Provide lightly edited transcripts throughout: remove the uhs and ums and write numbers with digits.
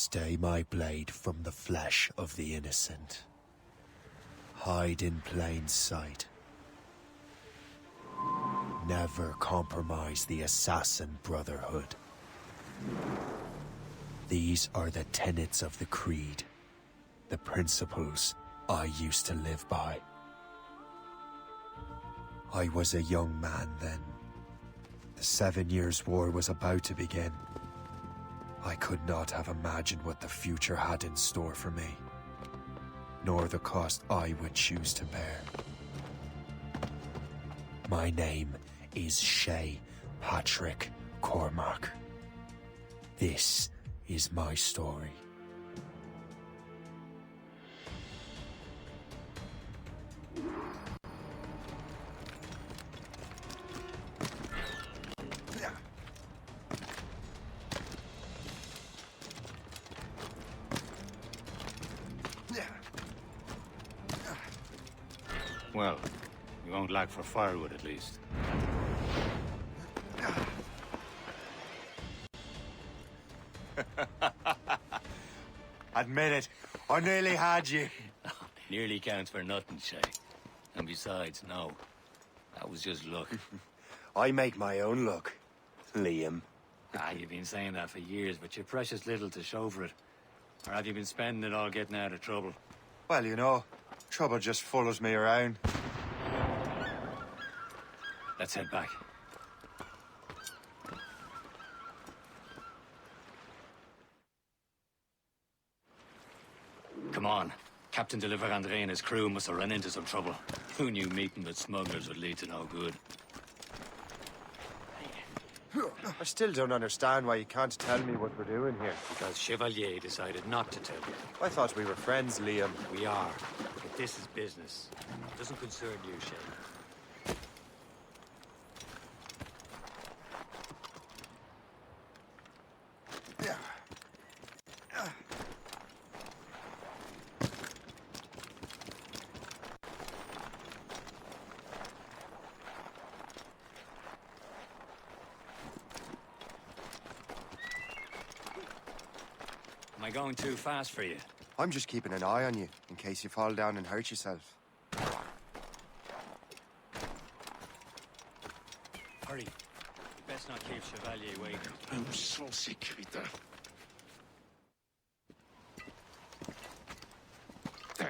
Stay my blade from the flesh of the innocent. Hide in plain sight. Never compromise the Assassin Brotherhood. These are the tenets of the Creed, the principles I used to live by. I was a young man then. The 7 Years' War was about to begin. I could not have imagined what the future had in store for me, nor the cost I would choose to bear. My name is Shay Patrick Cormac. This is my story. Well, you won't lack for firewood at least. Admit it, I nearly had you. Nearly counts for nothing, Shay. And besides, no. That was just luck. I make my own luck, Liam. You've been saying that for years, but you're precious little to show for it. Or have you been spending it all getting out of trouble? Well, you know, trouble just follows me around. Let's head back. Come on. Captain de Andre and his crew must have run into some trouble. Who knew meeting with smugglers would lead to no good? I still don't understand why you can't tell me what we're doing here. Because Chevalier decided not to tell you. I thought we were friends, Liam. We are. But this is business. It doesn't concern you, Shay. Am I going too fast for you? I'm just keeping an eye on you, in case you fall down and hurt yourself. Hurry. You best not keep Chevalier waiting. Nous sommes sécuritaires.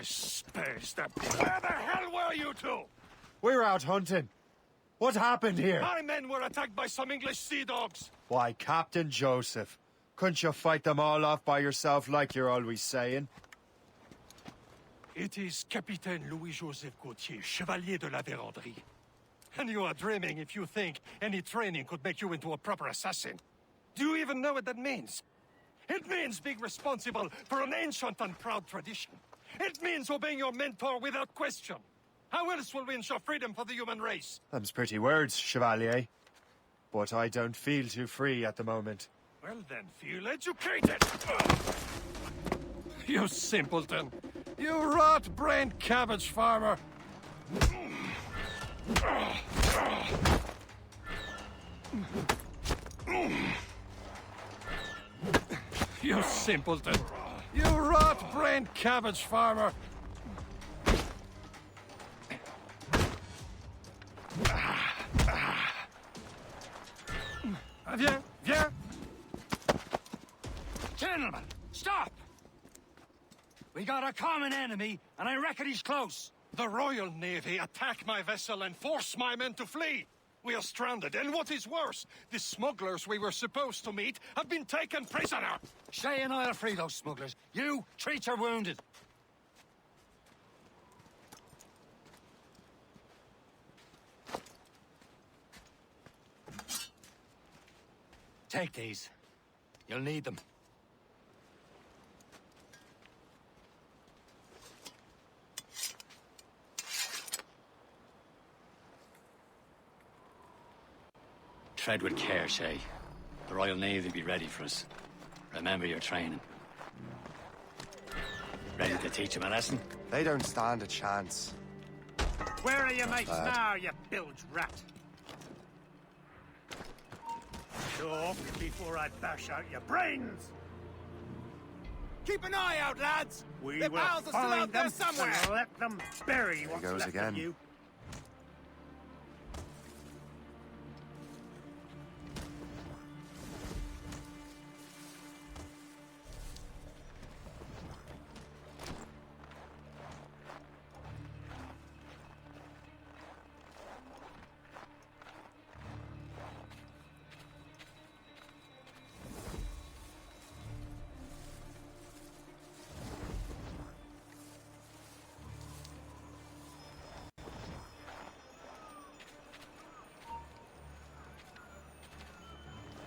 Space that... Where the hell were you two? We're out hunting. What happened here? My men were attacked by some English sea dogs. Why, Captain Joseph. Couldn't you fight them all off by yourself like you're always saying? It is Capitaine Louis-Joseph Gauthier, Chevalier de la Vérendrye. And you are dreaming if you think any training could make you into a proper assassin. Do you even know what that means? It means being responsible for an ancient and proud tradition. It means obeying your mentor without question. How else will we ensure freedom for the human race? Them's pretty words, Chevalier. But I don't feel too free at the moment. Well then, feel educated! You simpleton! You rot-brained cabbage farmer! You simpleton! You rot-brained cabbage farmer! Viens, viens! Gentlemen, stop! We got a common enemy, and I reckon he's close. The Royal Navy attack my vessel and force my men to flee. We are stranded, and what is worse, the smugglers we were supposed to meet have been taken prisoner. Shay and I'll free those smugglers. You treat your wounded. Take these. You'll need them. Tread with care, Shay. The Royal Navy will be ready for us. Remember your training. Ready to teach them a lesson? They don't stand a chance. Where are your mates now, you bilge rat? Talk before I bash out your brains! Keep an eye out, lads! We Their will pals are still out find there them somewhere! and let them bury what's goes left again. of you.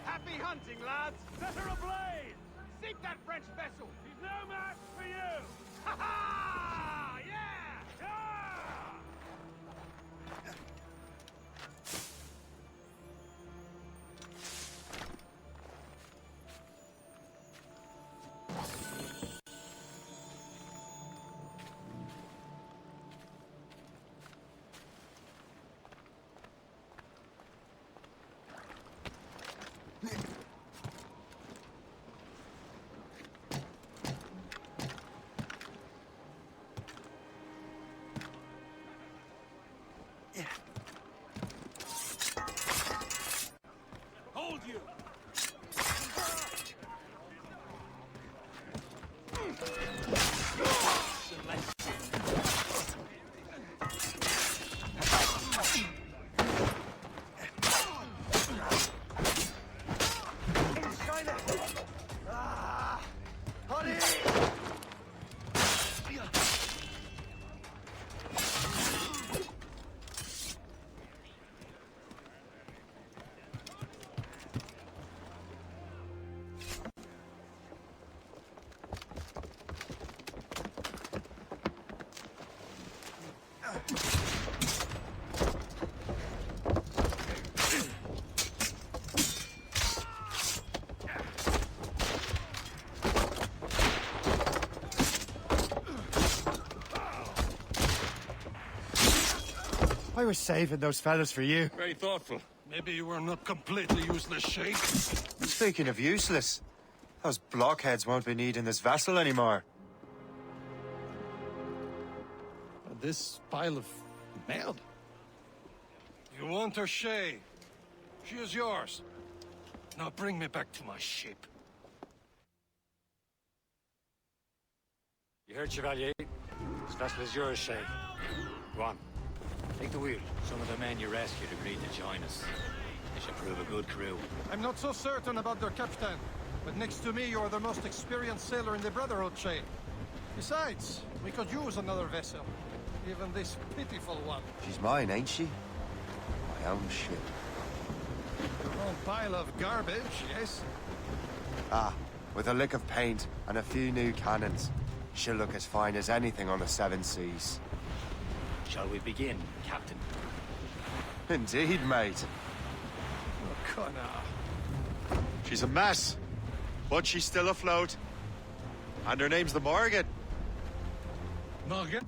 Happy hunting, lads! Set her ablaze! Sink that French vessel! He's no match for you! Ha ha! Yeah! Hold you! I was saving those fellas for you. Very thoughtful. Maybe you were not completely useless, Shay. Speaking of useless, those blockheads won't be needing this vessel anymore. This pile of merde? You want her, Shay? She is yours. Now bring me back to my ship. You heard, Chevalier? This vessel is yours, Shay. Go on. Take the wheel. Some of the men you rescued agreed to join us. They should prove a good crew. I'm not so certain about their captain, but next to me, you're the most experienced sailor in the Brotherhood, Shay. Besides, we could use another vessel. Even this pitiful one. She's mine, ain't she? My own ship. Your own pile of garbage, yes? Ah, with a lick of paint and a few new cannons. She'll look as fine as anything on the seven seas. Shall we begin, Captain? Indeed, mate. Connor. She's a mess, but she's still afloat. And her name's the Morgan. Morgan?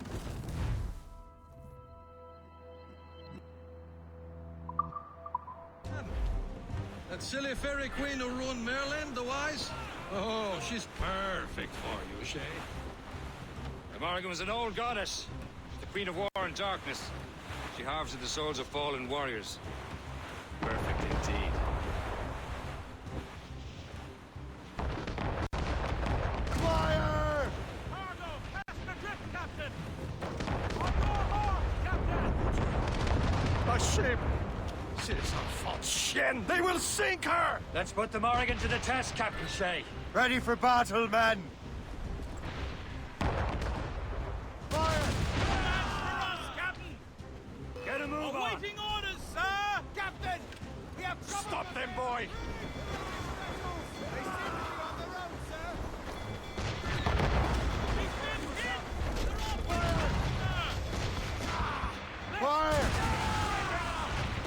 That silly fairy queen who ruined Merlin, the wise? Oh, she's perfect for you, Shay. The Morgan was an old goddess. She's the queen of war and darkness. She harvested the souls of fallen warriors. Perfect indeed. Fire! Cargo! Cast adrift, Captain! On your mark, Captain! A ship! She's a false shen! They will sink her! Let's put the Morgan to the test, Captain Shay. Ready for battle, men! For us, Captain! Get a move on. Awaiting orders, sir! Captain! We have trouble. Stop them, boy! They seem to be on their own, sir. He's been hit! They're off! Fire!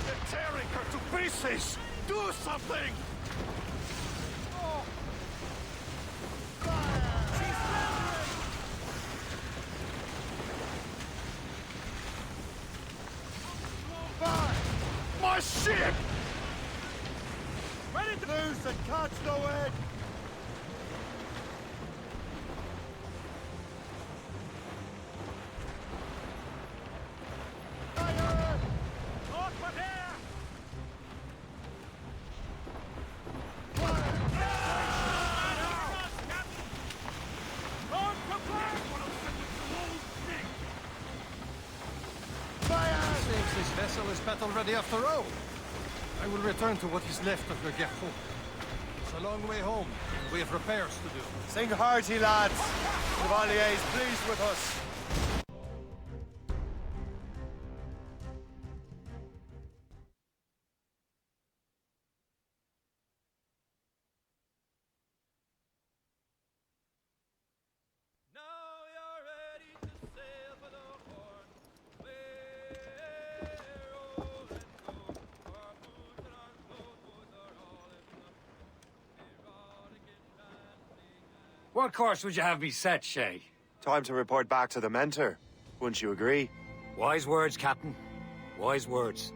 They're tearing her to pieces! Do something! My ship! Ready to loose and catch the wind! vessel is battle-ready after all. I will return to what is left of the Garfou. It's a long way home. We have repairs to do. Sing hearty, lads. Chevalier is pleased with us. What course would you have me set, Shay? Time to report back to the mentor. Wouldn't you agree? Wise words, Captain. Wise words.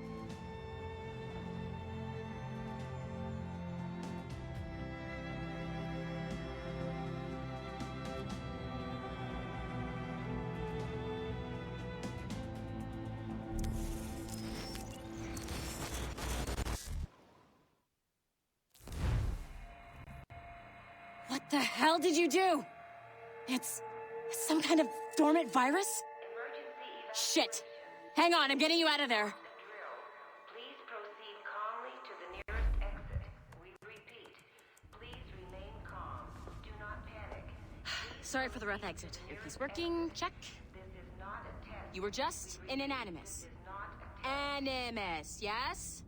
What the hell did you do? It's some kind of dormant virus? Shit. Hang on, I'm getting you out of there. Please proceed calmly to the nearest exit. We repeat, please remain calm. Do not panic. Sorry for the rough exit. If he's working, check. This is not a test. You were just in an animus. This is not a test. Animus, yes?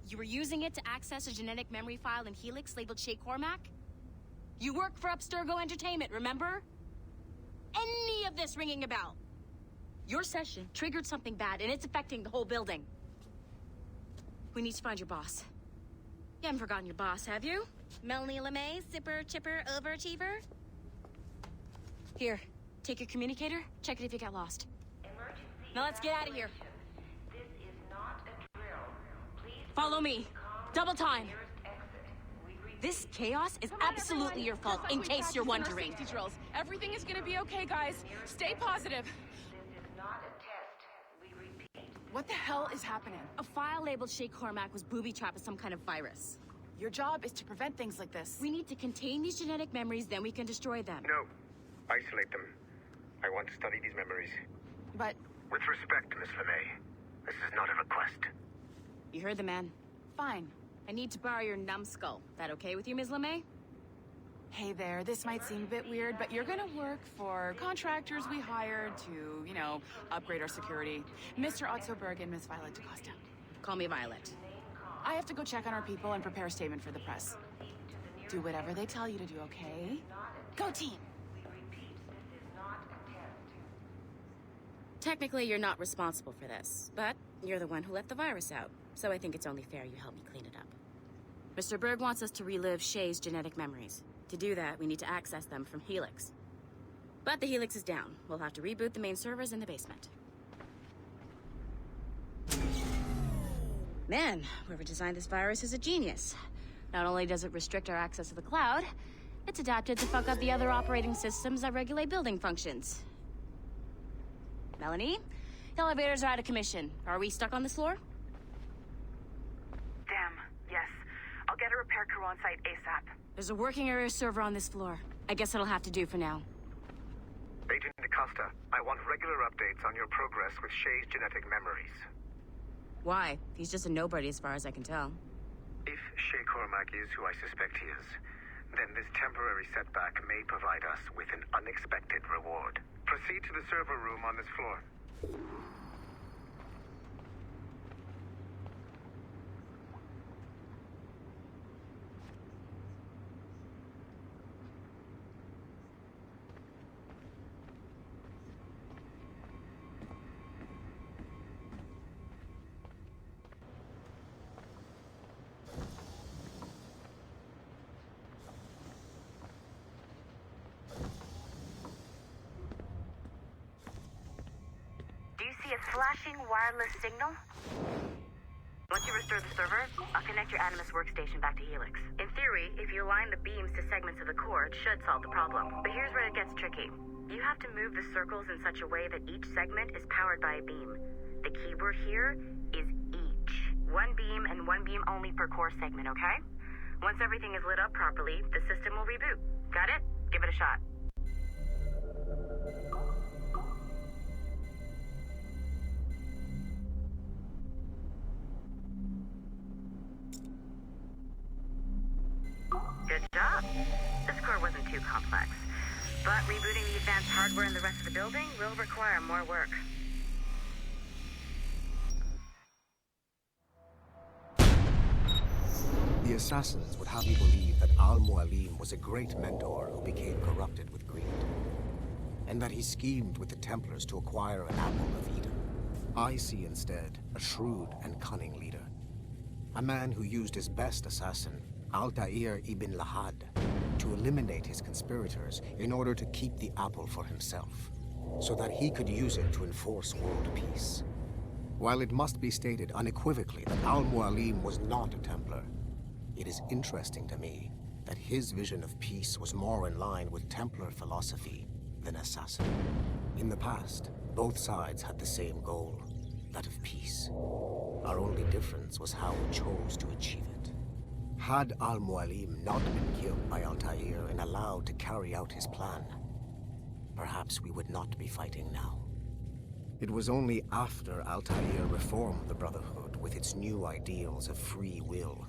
You were using it to access a genetic memory file in Helix labeled Shay Cormac? You work for Abstergo Entertainment, remember? Any of this ringing a bell? Your session triggered something bad, and it's affecting the whole building. We need to find your boss. You haven't forgotten your boss, have you? Melanie LeMay, zipper, chipper, overachiever? Here, take your communicator, check it if you got lost. Emergency Now let's get out of here. This is not a drill. Please Follow me. Double time. nearest exit. We repeat. This chaos is absolutely your fault, in case you're wondering. Safety drills. Everything is gonna be okay, guys. Stay positive. This is not a test. We repeat. What the hell is happening? A file labeled Shay Cormac was booby-trapped with some kind of virus. Your job is to prevent things like this. We need to contain these genetic memories, then we can destroy them. No. Isolate them. I want to study these memories. But With respect, Miss LeMay, this is not a request. You heard the man. fine. I need to borrow your numbskull. That okay with you, Ms. LeMay? Hey there, this might seem a bit weird, but you're gonna work for contractors we hired to, upgrade our security. Mr. Otto Berg and Miss Violet DaCosta. Call me Violet. I have to go check on our people and prepare a statement for the press. Do whatever they tell you to do, okay? Go team! We repeat. This is not a test. Technically, you're not responsible for this, but you're the one who let the virus out, so I think it's only fair you help me clean it up. Mr. Berg wants us to relive Shay's genetic memories. To do that, we need to access them from Helix. But the Helix is down. We'll have to reboot the main servers in the basement. Man, whoever designed this virus is a genius. Not only does it restrict our access to the cloud, it's adapted to fuck up the other operating systems that regulate building functions. Melanie? The elevators are out of commission. Are we stuck on this floor? Damn, yes. I'll get a repair crew on site ASAP. There's a working area server on this floor. I guess it'll have to do for now. Agent DaCosta, I want regular updates on your progress with Shay's genetic memories. Why? He's just a nobody as far as I can tell. If Shay Cormac is who I suspect he is, then this temporary setback may provide us with an unexpected reward. Proceed to the server room on this floor. Do you see a flashing wireless signal? Once you restore the server, I'll connect your Animus workstation back to Helix. In theory, if you align the beams to segments of the core, it should solve the problem. But here's where it gets tricky. You have to move the circles in such a way that each segment is powered by a beam. The keyword here is each. One beam and one beam only per core segment, okay? Once everything is lit up properly, the system will reboot. Got it? Give it a shot. too complex. But rebooting the advanced hardware in the rest of the building will require more work. The assassins would have you believe that Al-Mualim was a great mentor who became corrupted with greed, and that he schemed with the Templars to acquire an apple of Eden. I see instead a shrewd and cunning leader. A man who used his best assassin, Altair ibn Lahad, to eliminate his conspirators in order to keep the apple for himself, so that he could use it to enforce world peace. While it must be stated unequivocally that Al-Mualim was not a Templar, it is interesting to me that his vision of peace was more in line with Templar philosophy than assassin. In the past, both sides had the same goal, that of peace. Our only difference was how we chose to achieve it. Had Al-Mualim not been killed by Altair and allowed to carry out his plan, perhaps we would not be fighting now. It was only after Altair reformed the Brotherhood with its new ideals of free will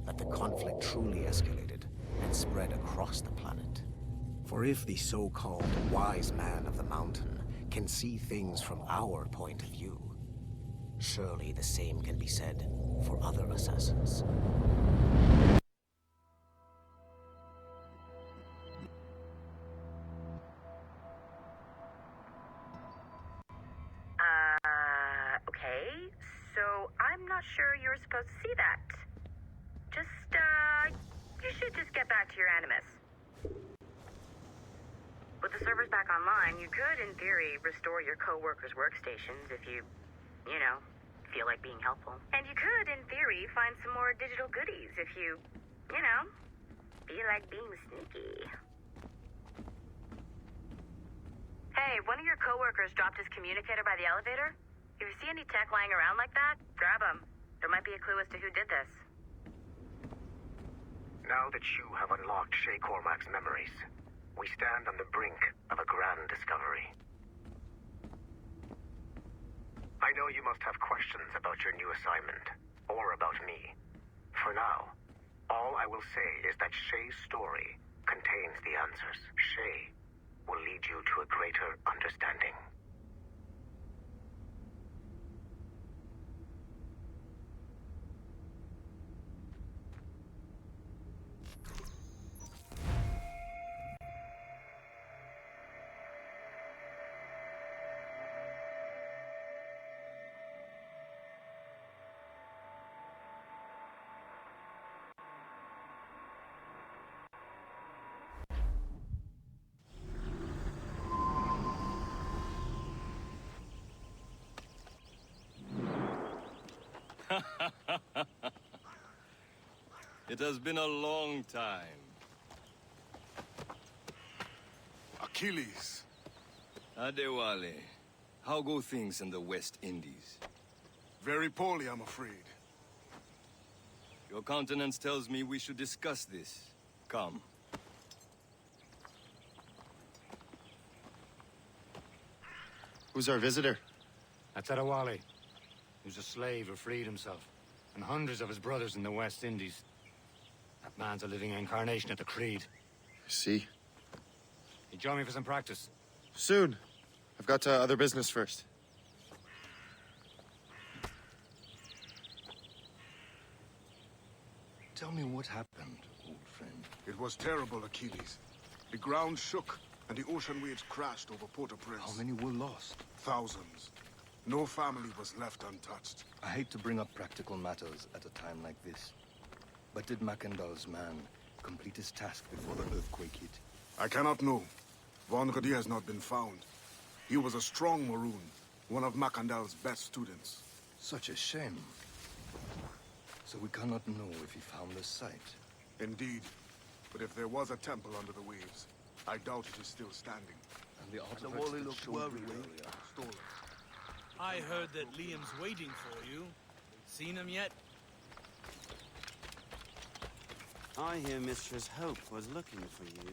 that the conflict truly escalated and spread across the planet. For if the so-called wise man of the mountain can see things from our point of view, surely the same can be said for other assassins. Okay, so I'm not sure you were supposed to see that. You should just get back to your Animus. With the servers back online, you could, in theory, restore your co-workers' workstations if you feel like being helpful. And you could, in theory, find some more digital goodies if you feel like being sneaky. Hey, one of your co-workers dropped his communicator by the elevator. If you see any tech lying around like that, grab them. There might be a clue as to who did this. Now that you have unlocked Shay Cormac's memories, we stand on the brink of a grand discovery. I know you must have questions about your new assignment, or about me. For now, all I will say is that Shay's story contains the answers. Shay will lead you to a greater understanding. It has been a long time. Achilles. Adewale, how go things in the West Indies? Very poorly, I'm afraid. Your countenance tells me we should discuss this. Come. Who's our visitor? That's Adewale. He was a slave who freed himself, and hundreds of his brothers in the West Indies. That man's a living incarnation of the Creed. I see. You join me for some practice? Soon. I've got other business first. Tell me what happened, old friend. It was terrible, Achilles. The ground shook, and the ocean waves crashed over Port-au-Prince. How many were lost? Thousands. No family was left untouched. I hate to bring up practical matters at a time like this. But did Mackandal's man complete his task before the earthquake hit? I cannot know. Vonredi has not been found. He was a strong Maroon, one of Mackandal's best students. Such a shame. So we cannot know if he found the site. Indeed. But if there was a temple under the waves, I doubt it is still standing. And the artifacts that showed me earlier. Stolen. I heard that Liam's waiting for you. Seen him yet? I hear Mistress Hope was looking for you.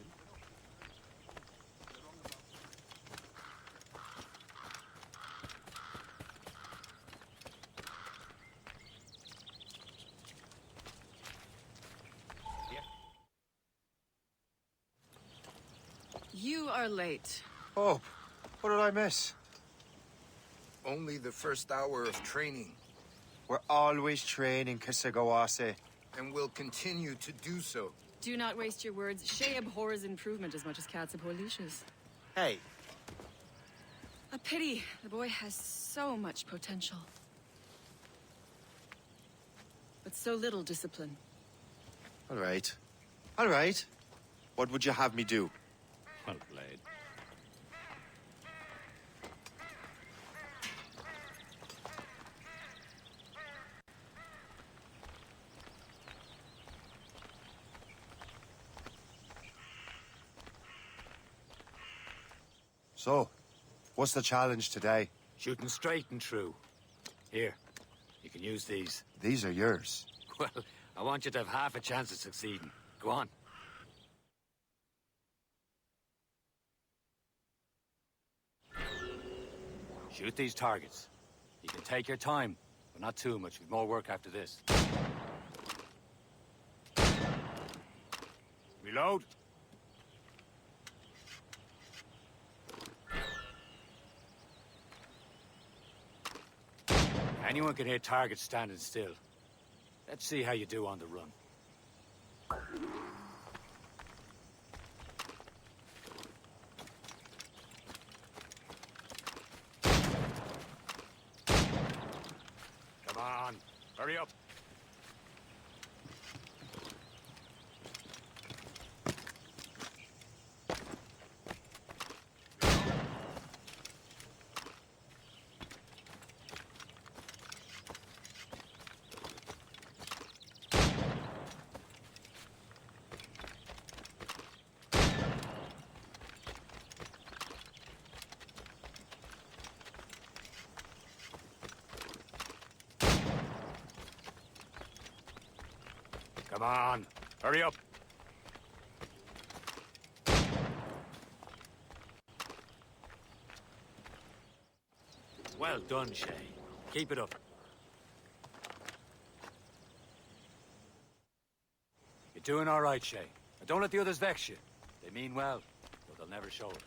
You are late. Oh, what did I miss? Only the first hour of training. We're always training, Kisagawase. And will continue to do so. Do not waste your words. Shay abhors improvement as much as cats abhor leashes. Hey. A pity. The boy has so much potential. But so little discipline. All right. All right. What would you have me do? Well played. So, what's the challenge today? Shooting straight and true. Here, you can use these. These are yours. Well, I want you to have half a chance of succeeding. Go on. Shoot these targets. You can take your time, but not too much. We've more work after this. Reload. Anyone can hit targets standing still. Let's see how you do on the run. Come on, hurry up. Come on, hurry up. Well done, Shay. Keep it up. You're doing all right, Shay. But don't let the others vex you. They mean well, but they'll never show it.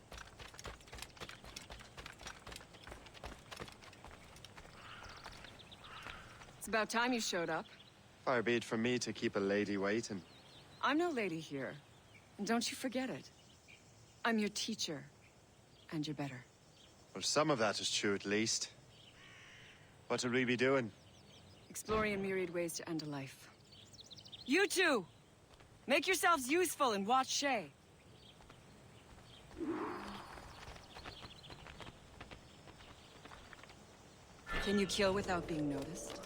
It's about time you showed up. Far be it from me to keep a lady waiting. I'm no lady here. And don't you forget it. I'm your teacher. And you're better. Well, some of that is true at least. What will we be doing? Exploring a myriad ways to end a life. You two! Make yourselves useful and watch Shay. Can you kill without being noticed?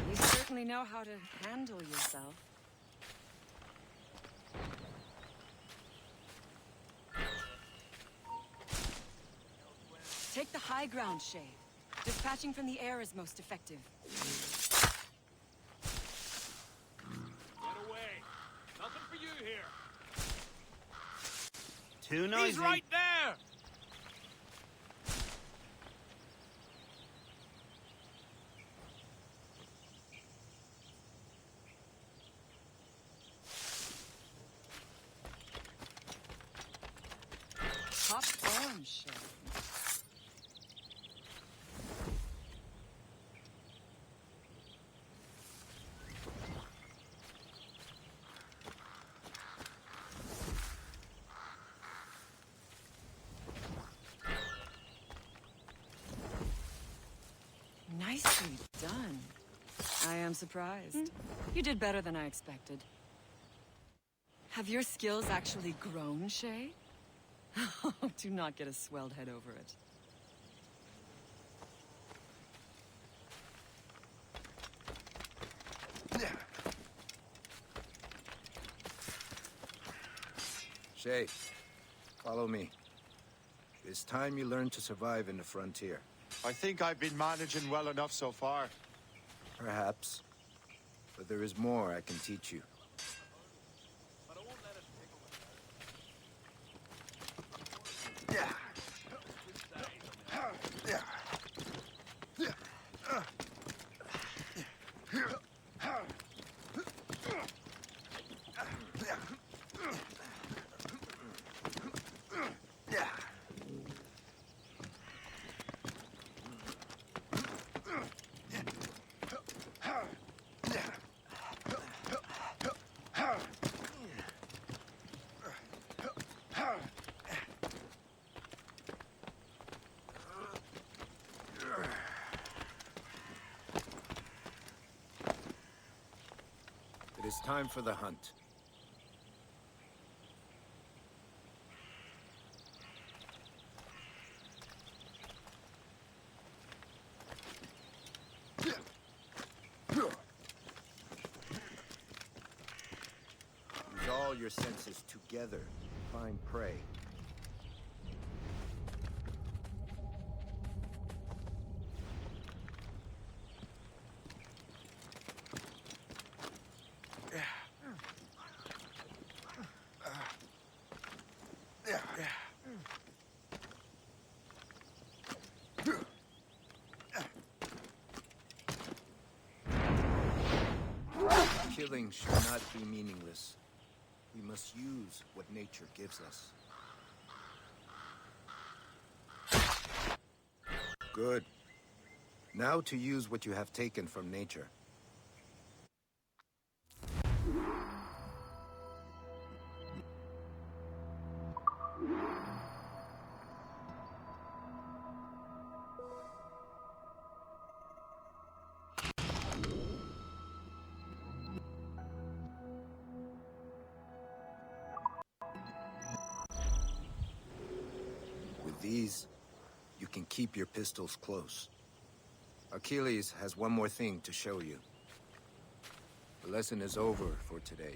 You certainly know how to handle yourself. Take the high ground, Shay. Dispatching from the air is most effective. Get away. Nothing for you here. Too noisy. He's right there! Top form, Shay. Nicely done. I am surprised. You did better than I expected. Have your skills actually grown, Shay? Do not get a swelled head over it. Shay, follow me. It's time you learn to survive in the frontier. I think I've been managing well enough so far. Perhaps. But there is more I can teach you. is time for the hunt. Use all your senses together to find prey. Killing should not be meaningless. We must use what nature gives us. Good. Now to use what you have taken from nature. With these, you can keep your pistols close. Achilles has one more thing to show you. The lesson is over for today.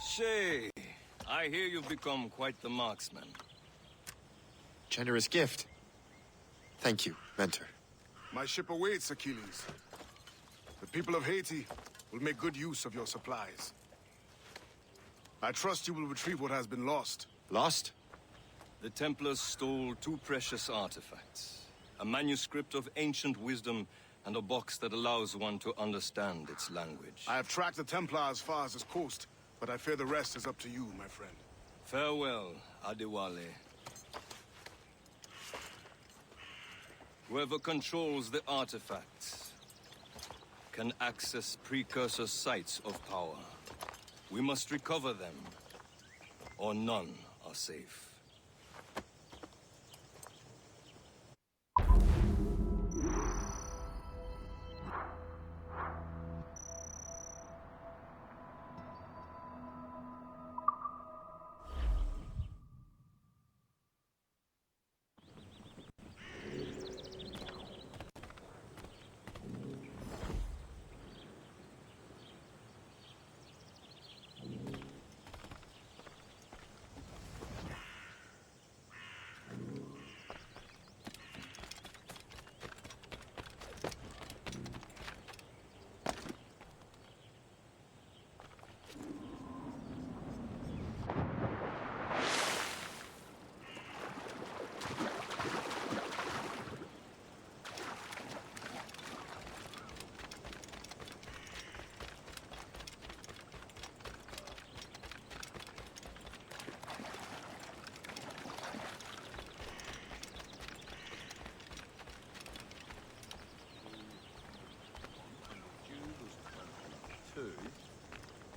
Shay, I hear you've become quite the marksman. Generous gift. Thank you, Mentor. My ship awaits, Achilles. The people of Haiti will make good use of your supplies. I trust you will retrieve what has been lost. Lost? The Templars stole two precious artifacts. A manuscript of ancient wisdom and a box that allows one to understand its language. I have tracked the Templar as far as this coast, but I fear the rest is up to you, my friend. Farewell, Adewale. Whoever controls the artifacts can access precursor sites of power. We must recover them, or none are safe.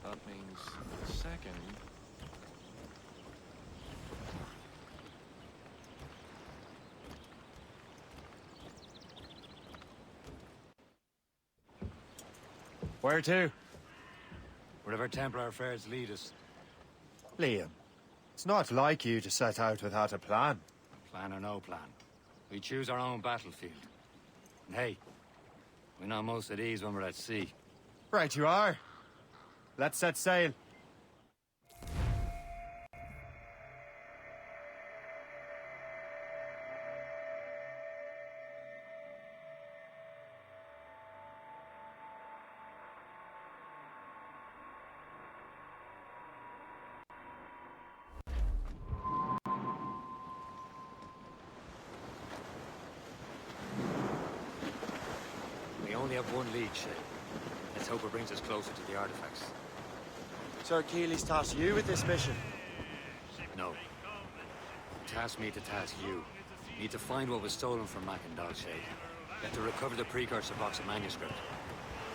That means the second. Where to? Wherever Templar affairs lead us. Liam, it's not like you to set out without a plan. Plan or no plan. We choose our own battlefield. And hey, we know most of these when we're at sea. Right you are. Let's set sail. only have one lead, Shay. Let's hope it brings us closer to the artifacts. Sir Keeley's tasked you with this mission. No. Task me to task you. Need to find what was stolen from Mac and Dalshay. You have to recover the precursor box of manuscript.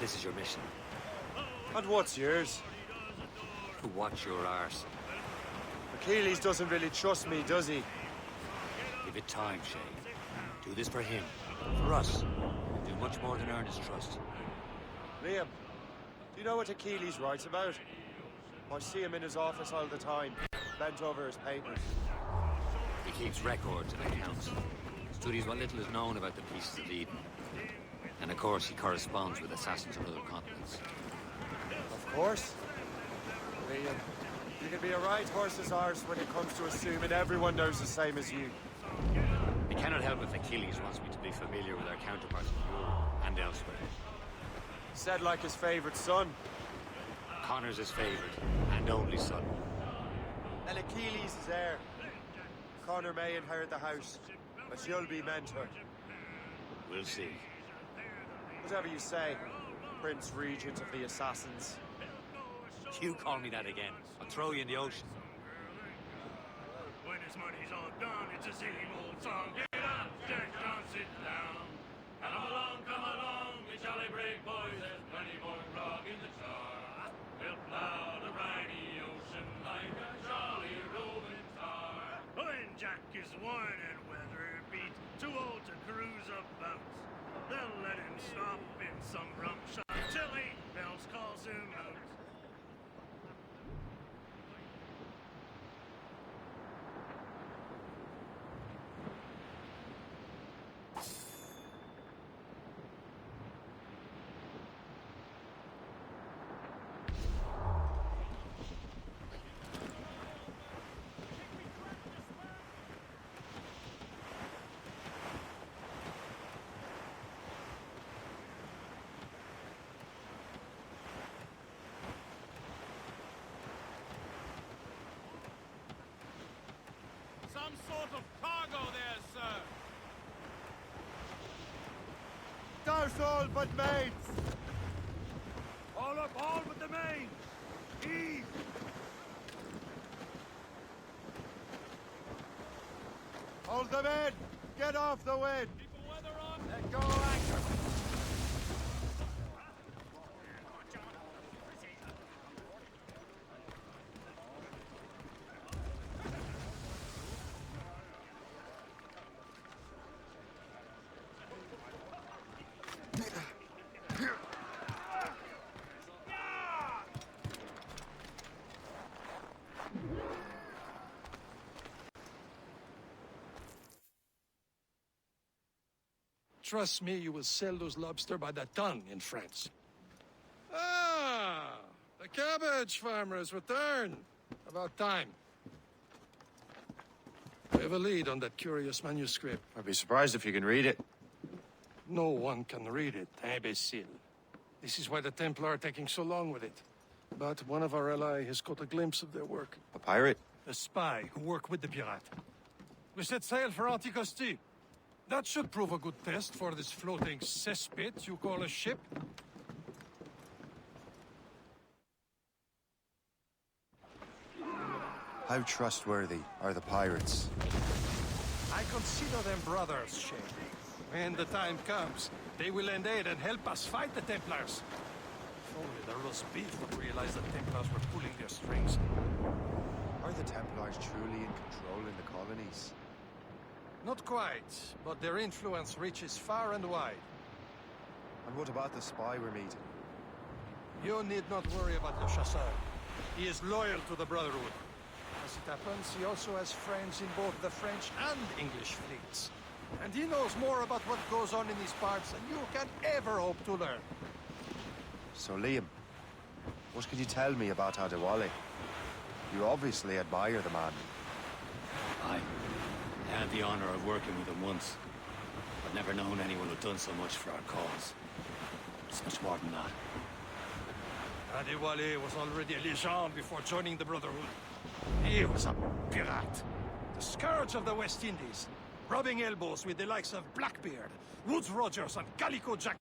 This is your mission. And what's yours? To watch your arse. Achilles doesn't really trust me, does he? Give it time, Shay. Do this for him. For us. Do much more than earn his trust. Liam, do you know what Achilles writes about? I see him in his office all the time, bent over his papers. He keeps records and accounts. Studies what little is known about the pieces of Eden. And of course, he corresponds with assassins on other continents. Of course. Liam, you can be a right horse's arse when it comes to assuming everyone knows the same as you. I cannot help if Achilles wants me to be familiar with our counterparts in Europe and elsewhere. Said like his favorite son. Connor's his favorite and only son. And Achilles is heir. Connor may inherit the house, but you'll be mentor. We'll see. Whatever you say, Prince Regent of the Assassins. You call me that again, I'll throw you in the ocean. When his money's all done, it's the same old song. Get up, Jack John, sit down. Come along, we jolly brave boys. There's plenty more grog in the jar. We'll plow the briny ocean like a jolly roving tar. When Jack is worn and weather beat, too old to cruise about, they'll let him stop in some rum shop till 8 bells calls him out. Some sort of cargo there, sir. Douse all but mates! All up, all but the main! Heave! Hold them in! Get off the wind! Keep the weather on! Let go anchor! Trust me, you will sell those lobster by the ton in France. Ah, the cabbage farmers return. About time. We have a lead on that curious manuscript. I'd be surprised if you can read it. No one can read it, imbecile. This is why the Templar are taking so long with it. But one of our allies has caught a glimpse of their work. A pirate? A spy who worked with the pirate. We set sail for Anticosti. That should prove a good test for this floating cesspit you call a ship. How trustworthy are the pirates? I consider them brothers, Shay. When the time comes, they will lend aid and help us fight the Templars. If only the roast beef would realize the Templars were pulling their strings. Are the Templars truly in control in the colonies? Not quite, but their influence reaches far and wide. And what about the spy we're meeting? You need not worry about Le Chasseur. He is loyal to the Brotherhood. As it happens, he also has friends in both the French and English fleets. And he knows more about what goes on in these parts than you can ever hope to learn. So, Liam, what can you tell me about Adewale? You obviously admire the man. I had the honor of working with him once. I've never known anyone who'd done so much for our cause. It's much more than that. Adewale was already a legend before joining the Brotherhood. He was a pirate. The scourge of the West Indies. Rubbing elbows with the likes of Blackbeard, Woodes Rogers, and Calico Jack.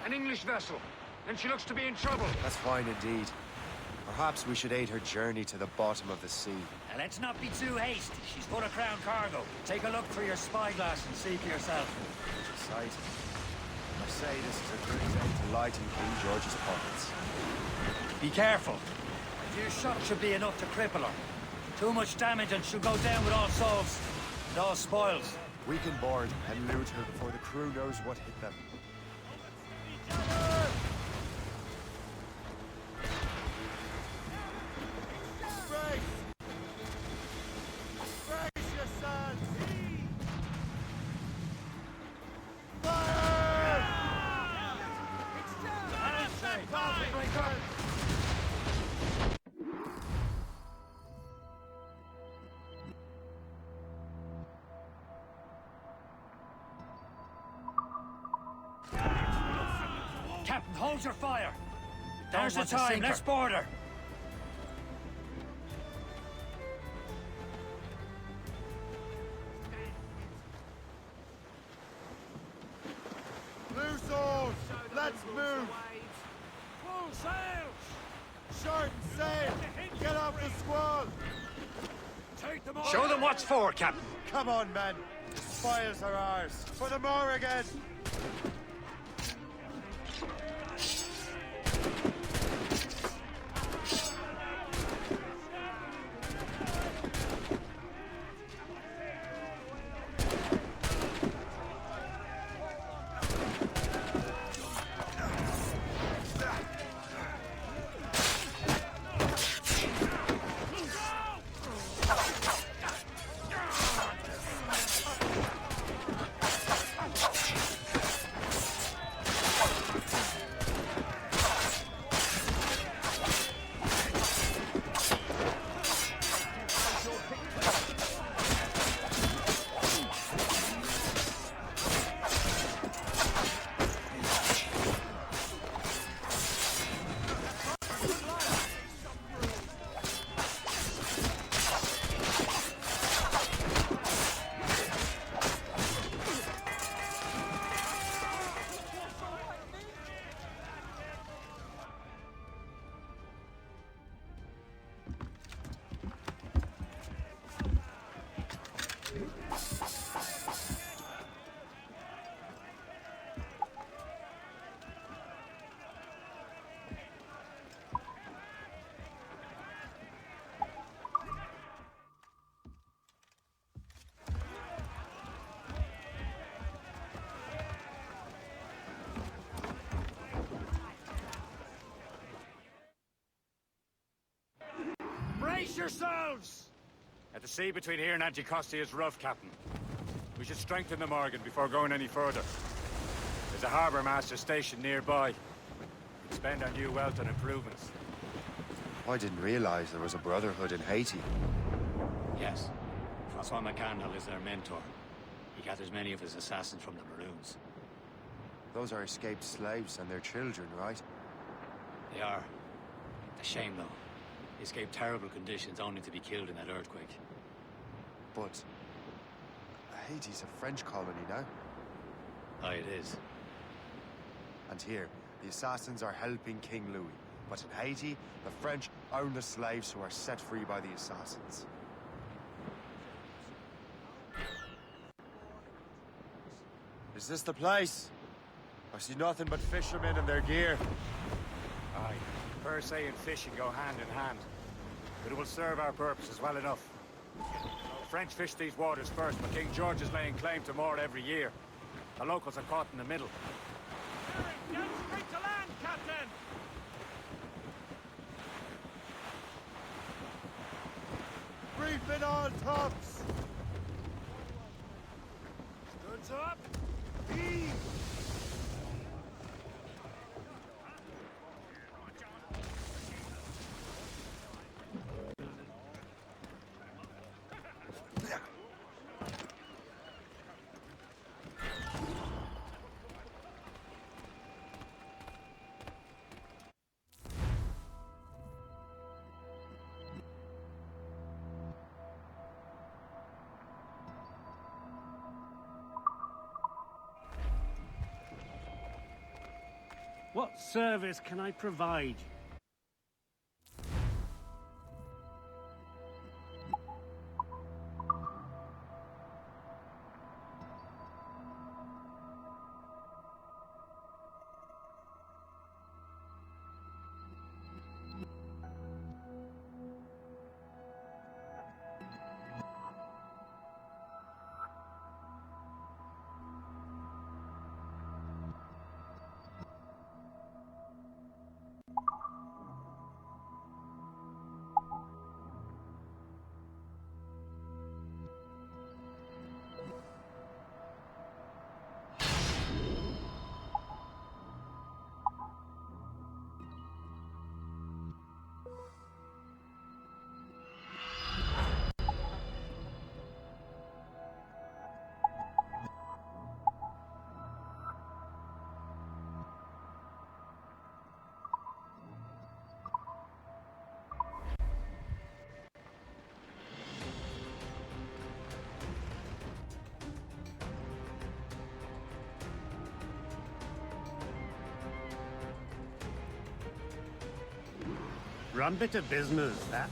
An English vessel. And she looks to be in trouble. That's fine indeed. Perhaps we should aid her journey to the bottom of the sea. Now, let's not be too hasty. She's full of crown cargo. Take a look through your spyglass and see for yourself. Sight. I say this is a good day to lighten King George's pockets. Be careful. A few shots should be enough to cripple her. Too much damage and she'll go down with all souls and all spoils. We can board and loot her before the crew knows what hit them. Captain, hold your fire! There's the want to time, sink her. let's board her! Loose oars! Let's move! Full sails! Short sail! Get off the squall! Take them all! Show them what's for, Captain. Come on, men! The spoils are ours! For the Morrigan! Brace yourselves! At the sea between here and Anticosti is rough, Captain. We should strengthen the Morgan before going any further. There's a harbour master station nearby. We can spend our new wealth on improvements. I didn't realize there was a brotherhood in Haiti. Yes. Francois McCandle is their mentor. He gathers many of his assassins from the Maroons. Those are escaped slaves and their children, right? They are. A shame, though. They escaped terrible conditions only to be killed in that earthquake. But Haiti's a French colony now. Aye, it is. And here, the assassins are helping King Louis. But in Haiti, the French own the slaves who are set free by the assassins. Is this the place? I see nothing but fishermen and their gear. Aye. Per se and fishing go hand in hand. But it will serve our purposes well enough. The French fish these waters first, but King George is laying claim to more every year. The locals are caught in the middle. Get straight to land, Captain! Reefing on tops! Goods up! What service can I provide? Run bit of business, that.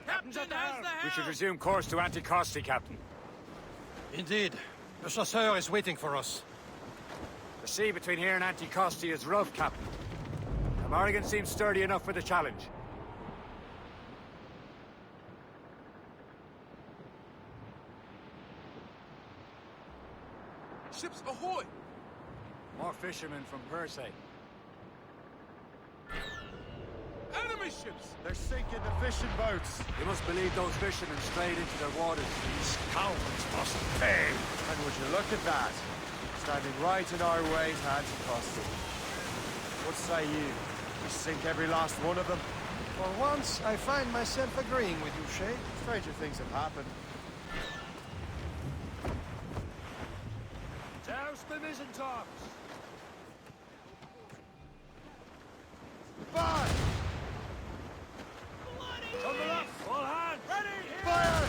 Captain's at the helm. We should resume course to Anticosti, Captain. Indeed. The chasseur is waiting for us. The sea between here and Anticosti is rough, Captain. The Morrigan seems sturdy enough for the challenge. Ships ahoy! More fishermen from Persay. Enemy ships! They're sinking the fishing boats. You must believe those fishermen strayed into their waters. These cowards must pay! And would you look at that? Standing right in our way to Anticosti. What say you? We sink every last one of them? For once, I find myself agreeing with you, Shay. Stranger things have happened. Douse the mizzen tops! Fire! Tumble up! All hands! Ready! Fire!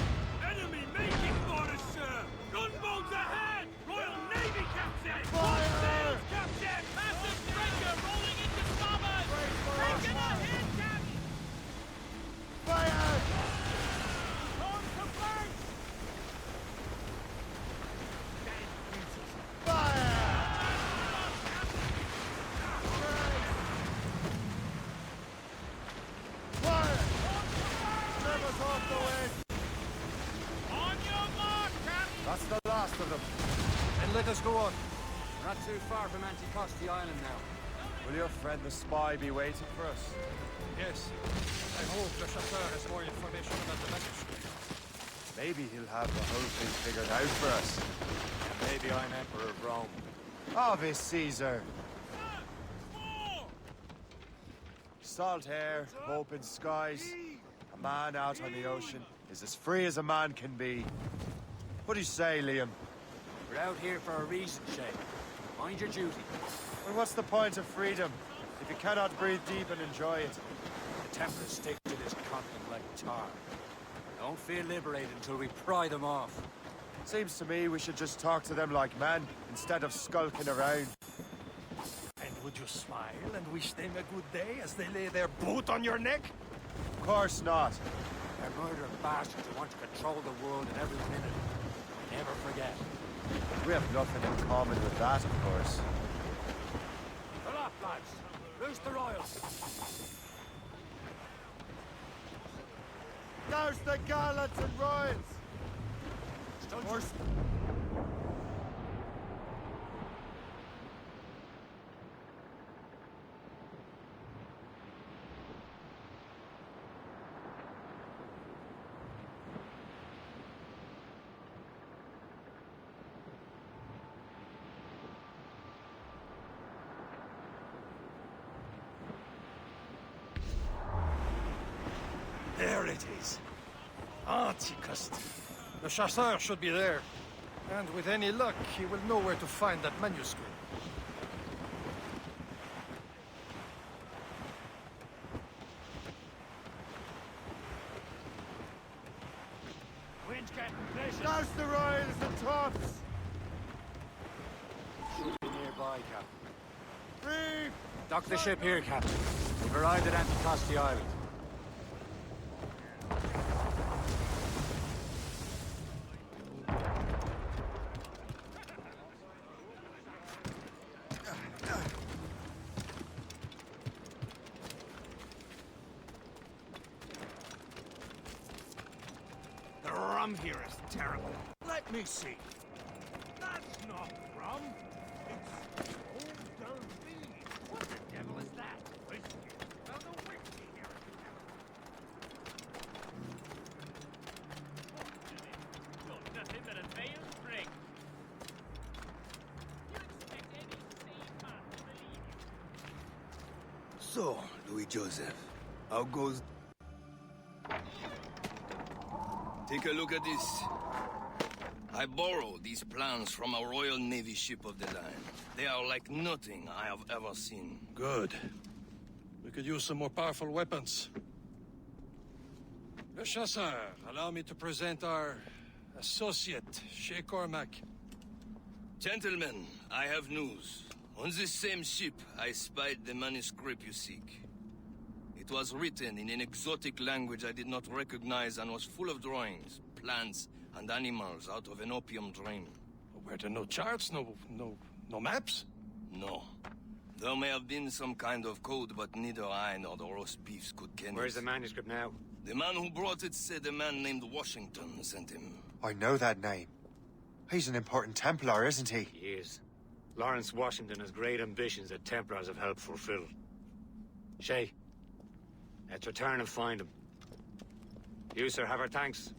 Enemy making for us, sir! Gunboats ahead! Royal Navy captain! Fire! Sails captain! Massive breaker rolling into starboard! Breaking ahead, captain! Fire! On to flank! Fire! Fire! Trevor's off the wind! On your mark, captain! That's the last of them. And let us go on. We're not too far from Anticosti Island now. Will your friend the spy be waiting for us? Yes. I hope the chasseur has more information about the manuscript. Maybe he'll have the whole thing figured out for us. Maybe I'm Emperor of Rome. Obvious Caesar. Salt air, open skies. A man out on the ocean is as free as a man can be. What do you say, Liam? We're out here for a reason, Shay. Mind your duty. Well, what's the point of freedom if you cannot breathe deep and enjoy it? The Templars stick to this continent like tar. Don't feel liberated until we pry them off. Seems to me we should just talk to them like men instead of skulking around. And would you smile and wish them a good day as they lay their boot on your neck? Of course not. They're murdering bastards who want to control the world in every minute. Never forget. We have nothing in common with that, of course. Pull up, lads. Loose the royals. Douse the gallants and royals! Horse. There it is. Antichrist. The chasseur should be there. And with any luck, he will know where to find that manuscript. Wind's getting vicious. Douse the royals and tops! Should be nearby, Captain. Brief! Dock the ship here, Captain. We've arrived at Anticosti Island. The rum here is terrible. Let me see. That's not rum. It's old Derby. What the devil is that? Whiskey. Well, the whiskey here is Got nothing but a veiled drink. You expect any sane man to believe you? So, Louis Joseph, how goes... Take a look at this. I borrowed these plans from a Royal Navy ship of the line. They are like nothing I have ever seen. Good. We could use some more powerful weapons. Le Chasseur, allow me to present our associate, Shay Cormac. Gentlemen, I have news. On this same ship, I spied the manuscript you seek. It was written in an exotic language I did not recognize and was full of drawings, plants, and animals out of an opium dream. Were there no charts, no maps? No. There may have been some kind of code, but neither I nor the roast beefs could ken it. Where's the manuscript now? The man who brought it said a man named Washington sent him. I know that name. He's an important Templar, isn't he? He is. Lawrence Washington has great ambitions that Templars have helped fulfill. Shay, let's return and find him. You, sir, have our thanks.